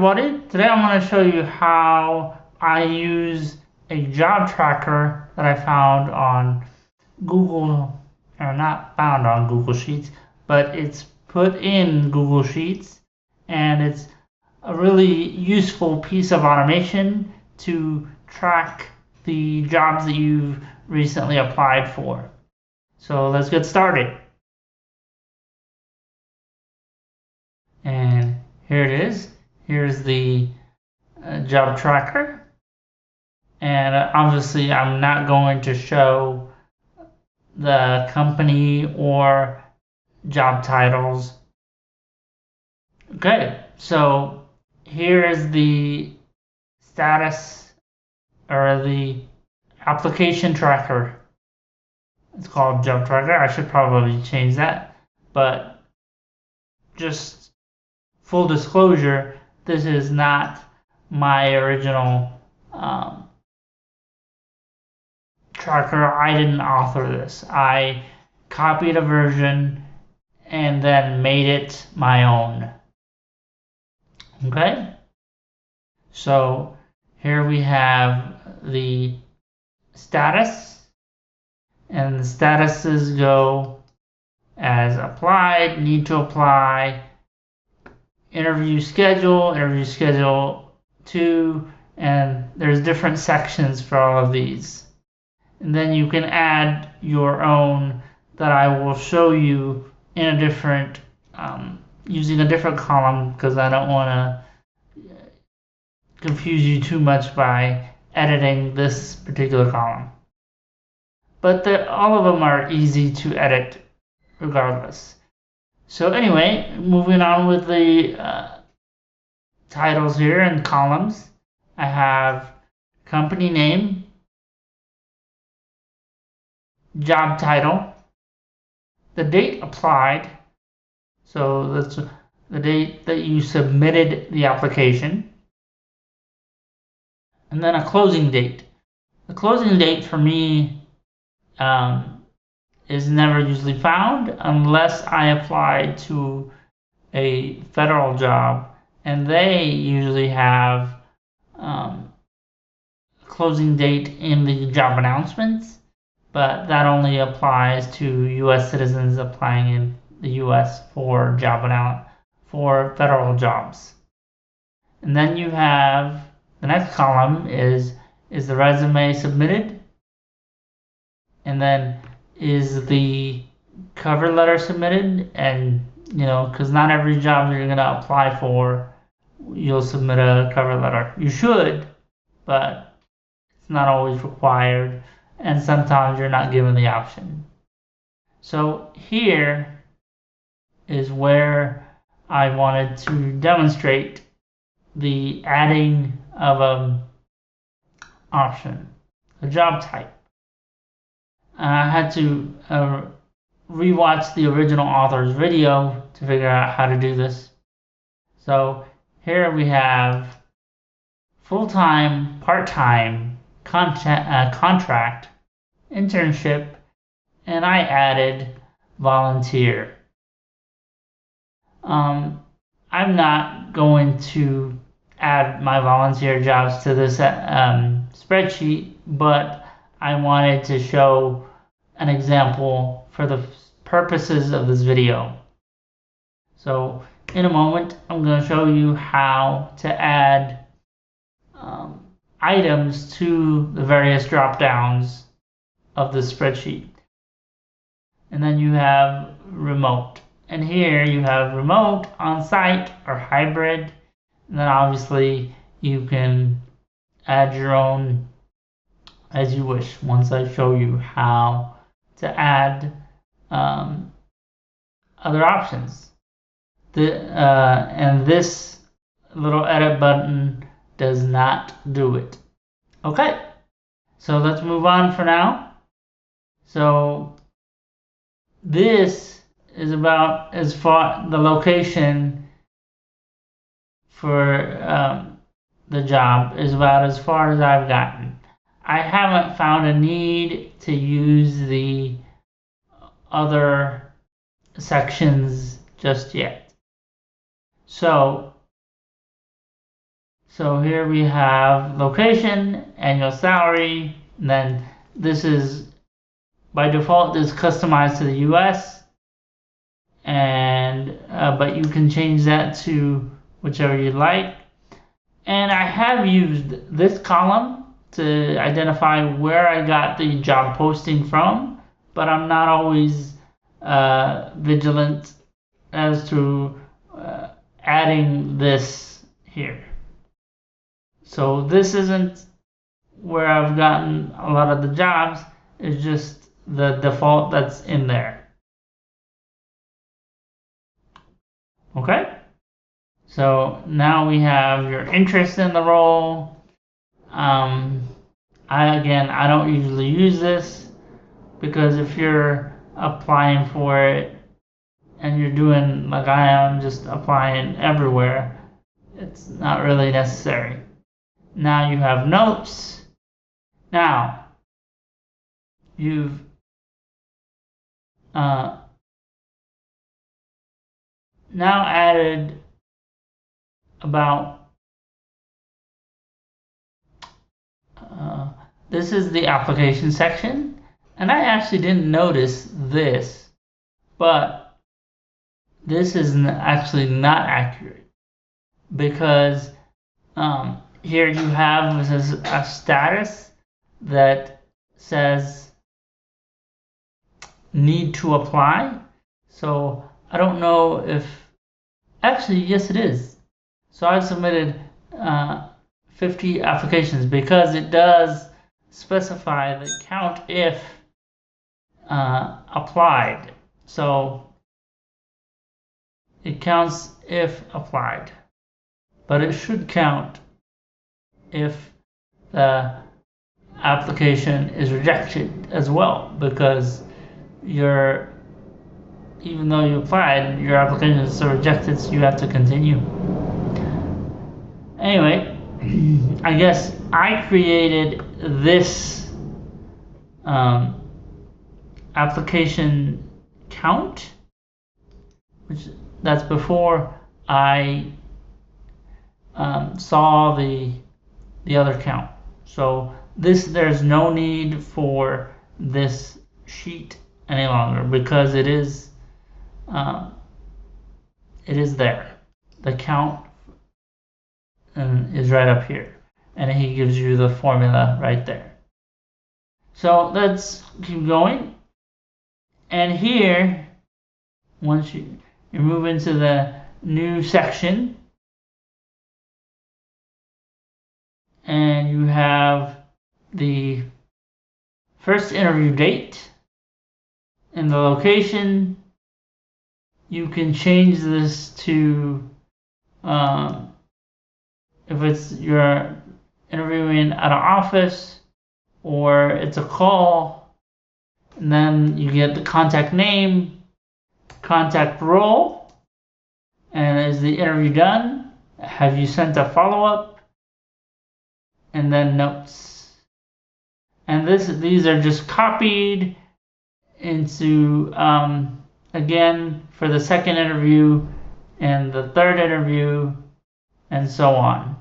everybody, today I'm going to show you how I use a job tracker that I found on Google, or not found on Google Sheets, but it's put in Google Sheets, and it's a really useful piece of automation to track the jobs that you've recently applied for. So let's get started. And here it is. Here's the job tracker. And obviously I'm not going to show the company or job titles. Okay, so here is the status or the application tracker. It's called job tracker. I should probably change that, but just full disclosure, this is not my original tracker. I didn't author this. I copied a version and then made it my own. Okay, so here we have the status, and the statuses go as applied, need to apply, interview schedule 2, and there's different sections for all of these. And then you can add your own that I will show you in a different, using a different column, because I don't want to confuse you too much by editing this particular column. But all of them are easy to edit regardless. So anyway, moving on with the titles here and columns. I have company name, job title, the date applied, so that's the date that you submitted the application, and then a closing date. The closing date for me is never usually found unless I apply to a federal job, and they usually have closing date in the job announcements, but that only applies to U.S. citizens applying in the U.S. for for federal jobs. And then you have the next column is the resume submitted, and then is the cover letter submitted. And because not every job you're going to apply for, you'll submit a cover letter. You should, but it's not always required, and sometimes you're not given the option. So here is where I wanted to demonstrate the adding of an option, a job type. I had to rewatch the original author's video to figure out how to do this. So here we have full-time, part-time, contract, internship, and I added volunteer. I'm not going to add my volunteer jobs to this spreadsheet, but I wanted to show an example for the purposes of this video. So in a moment, I'm going to show you how to add items to the various drop downs of the spreadsheet. And then you have remote. And here you have remote, on-site, or hybrid. And then obviously you can add your own as you wish once I show you how to add other options. And this little edit button does not do it. Okay, so let's move on for now. So this is about as far the location for the job is about as far as I've gotten. I haven't found a need to use the other sections just yet. So So here we have location, annual salary, and then this is by default is customized to the US, and but you can change that to whichever you like. And I have used this column to identify where I got the job posting from, but I'm not always vigilant as to adding this here. So this isn't where I've gotten a lot of the jobs, it's just the default that's in there. Okay? So now we have your interest in the role. I don't usually use this because if you're applying for it and you're doing like I am, just applying everywhere, it's not really necessary. Now you have notes. Now you've now added about this is the application section, and I actually didn't notice this, but this is actually not accurate because here you have a status that says need to apply. So I don't know if actually yes it is. So I submitted 50 applications because it does specify the count if applied. So it counts if applied, but it should count if the application is rejected as well, because even though you applied, your application is still rejected, so you have to continue. Anyway, I guess I created this application count, that's before I saw the other count. So there's no need for this sheet any longer because it is there. The count is right up here, and he gives you the formula right there. So let's keep going. And here, once you move into the new section, and you have the first interview date and the location. You can change this to if it's you're interviewing at an office or it's a call, and then you get the contact name, contact role, and is the interview done? Have you sent a follow-up? And then notes. And these are just copied into again for the second interview and the third interview and so on.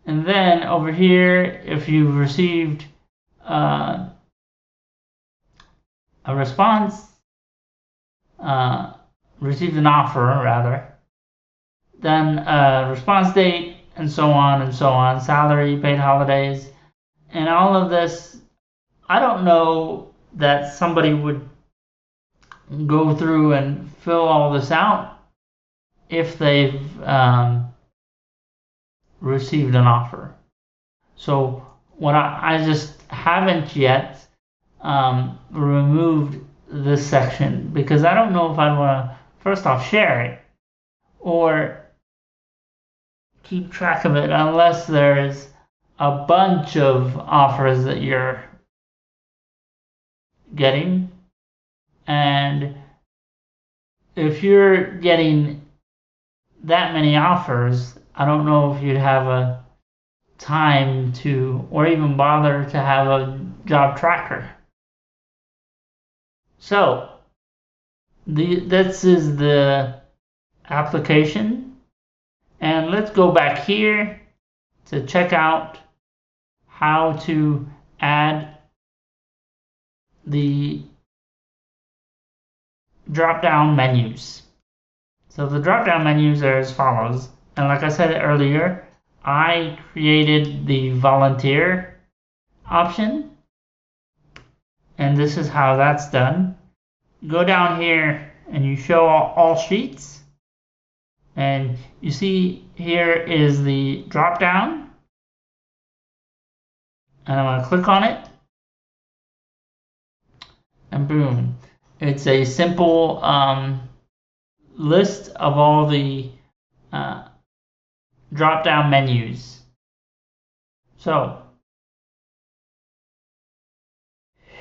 And then over here, if you've received a response, received an offer rather, then response date, and so on and so on, salary, paid holidays, and all of this. I don't know that somebody would go through and fill all this out if they've received an offer. So what I just haven't yet removed this section because I don't know if I want to first off share it or keep track of it unless there's a bunch of offers that you're getting. And if you're getting that many offers, I don't know if you'd have a time to or even bother to have a job tracker. So this is the application, And let's go back here to check out how to add the drop-down menus. So the drop-down menus are as follows. And like I said earlier, I created the volunteer option. And this is how that's done. Go down here and you show all sheets. And you see here is the drop-down. And I'm going to click on it. And boom. It's a simple list of all the drop-down menus. So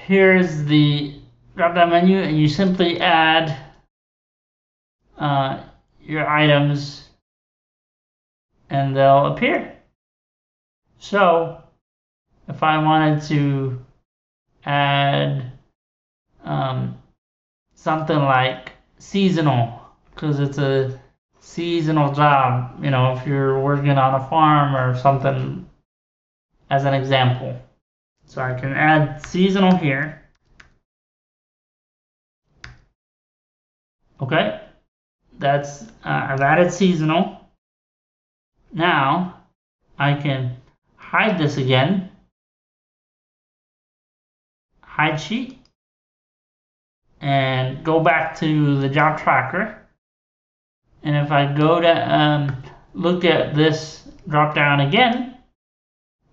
here's the drop-down menu, and you simply add your items and they'll appear. So if I wanted to add something like seasonal, because it's a seasonal job, you know, if you're working on a farm or something, as an example. So I can add seasonal here. Okay, that's I've added seasonal. Now I can hide this again. Hide sheet. And go back to the job tracker. And if I go to look at this drop down again,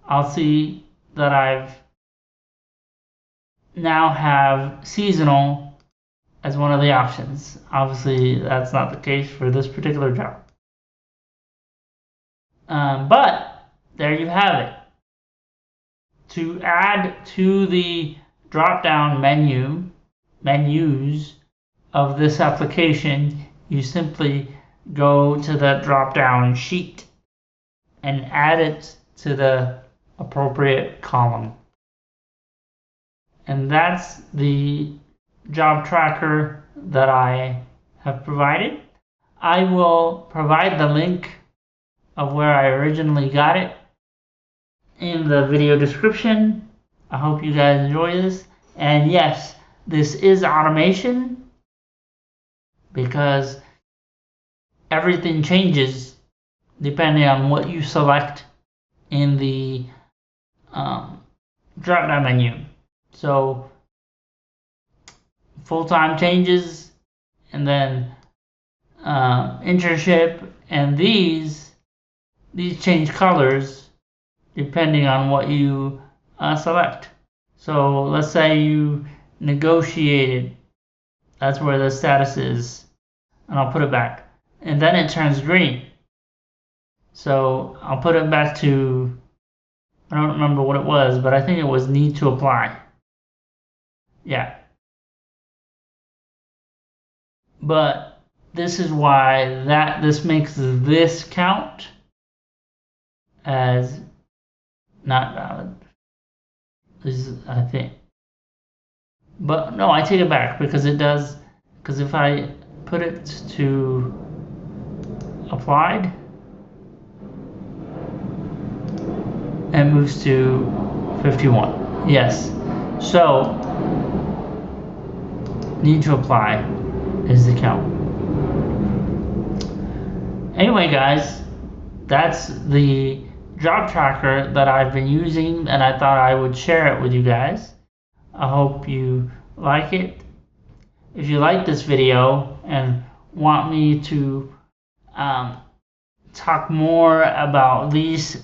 I'll see that I've now have seasonal as one of the options. Obviously, that's not the case for this particular job. But there you have it. To add to the drop-down menus of this application, you simply go to that drop-down sheet and add it to the appropriate column. And that's the job tracker that I have provided. I will provide the link of where I originally got it in the video description. I hope you guys enjoy this. And yes, this is automation because everything changes depending on what you select in the drop-down menu. So full-time changes, and then internship, and these change colors depending on what you select. So let's say you negotiated, that's where the status is, and I'll put it back, and then it turns green. So I'll put it back to, I don't remember what it was, but I think it was need to apply. Yeah. But this is why this makes this count as not valid. This is, I think. But no, I take it back because it does, because if I put it to applied, it moves to 51. Yes. So need to apply is the count. Anyway, guys, that's the job tracker that I've been using, and I thought I would share it with you guys. I hope you like it. If you like this video and want me to talk more about these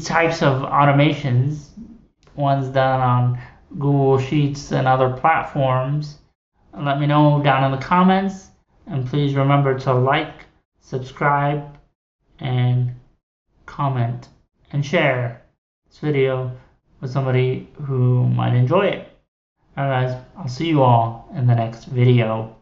types of automations, ones done on Google Sheets and other platforms, let me know down in the comments. And please remember to like, subscribe, and comment and share this video with somebody who might enjoy it. Alright guys, I'll see you all in the next video.